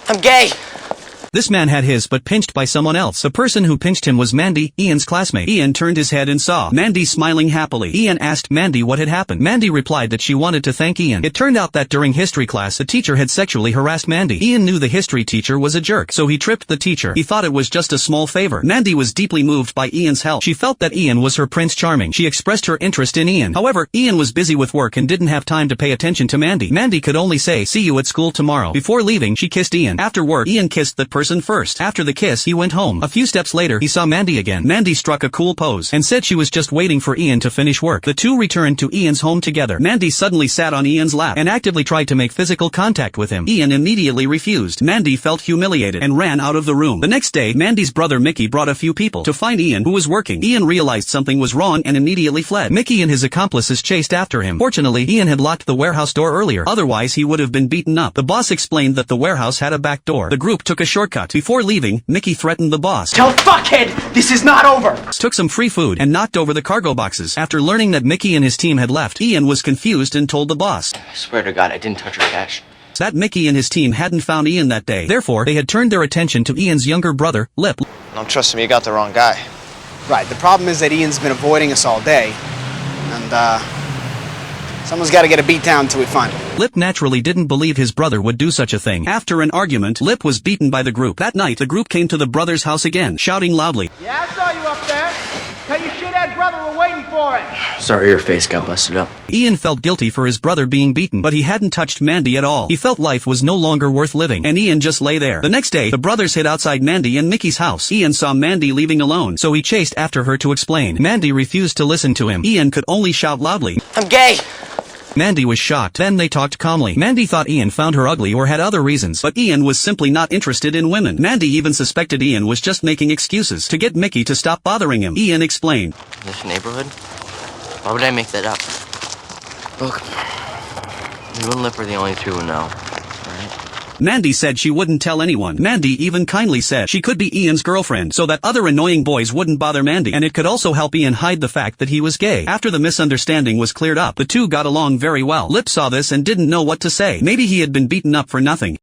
I'm gay. This man had his butt pinched by someone else. The person who pinched him was Mandy, Ian's classmate. Ian turned his head and saw Mandy smiling happily. Ian asked Mandy what had happened. Mandy replied that she wanted to thank Ian. It turned out that during history class the teacher had sexually harassed Mandy. Ian knew the history teacher was a jerk, so he tripped the teacher. He thought it was just a small favor. Mandy was deeply moved by Ian's help. She felt that Ian was her Prince Charming. She expressed her interest in Ian. However, Ian was busy with work and didn't have time to pay attention to Mandy. Mandy could only say, "See you at school tomorrow." Before leaving, she kissed Ian. After work, Ian kissed that person first. After the kiss, he went home. A few steps later, he saw Mandy again. Mandy struck a cool pose and said she was just waiting for Ian to finish work. The two returned to Ian's home together. Mandy suddenly sat on Ian's lap and actively tried to make physical contact with him. Ian immediately refused. Mandy felt humiliated and ran out of the room. The next day, Mandy's brother Mickey brought a few people to find Ian, who was working. Ian realized something was wrong and immediately fled. Mickey and his accomplices chased after him. Fortunately, Ian had locked the warehouse door earlier. Otherwise, he would have been beaten up. The boss explained that the warehouse had a back door. The group took a shortcut. Before leaving, Mickey threatened the boss. Tell fuckhead this is not over. Took some free food and knocked over the cargo boxes. After learning that Mickey and his team had left, Ian was confused and told the boss, I swear to God, I didn't touch her cash. that Mickey and his team hadn't found Ian that day. Therefore, they had turned their attention to Ian's younger brother, Lip. No, trust me, you got the wrong guy. Right, the problem is that Ian's been avoiding us all day, and, someone's gotta get a beat down until we find him. Lip naturally didn't believe his brother would do such a thing. After an argument, Lip was beaten by the group. That night, the group came to the brothers' house again, shouting loudly. Yeah, I saw you up there. Tell your shithead brother we're waiting for it. Sorry your face got busted up. Ian felt guilty for his brother being beaten, but he hadn't touched Mandy at all. He felt life was no longer worth living, and Ian just lay there. The next day, the brothers hid outside Mandy and Mickey's house. Ian saw Mandy leaving alone, so he chased after her to explain. Mandy refused to listen to him. Ian could only shout loudly. I'm gay. Mandy was shocked. Then they talked calmly. Mandy thought Ian found her ugly or had other reasons, but Ian was simply not interested in women. Mandy even suspected Ian was just making excuses to get Mickey to stop bothering him. Ian explained. This neighborhood? Why would I make that up? Look, you and Lip are the only two who know, right? Mandy said she wouldn't tell anyone. Mandy even kindly said she could be Ian's girlfriend so that other annoying boys wouldn't bother Mandy, and it could also help Ian hide the fact that he was gay. After the misunderstanding was cleared up, the two got along very well. Lip saw this and didn't know what to say. Maybe he had been beaten up for nothing.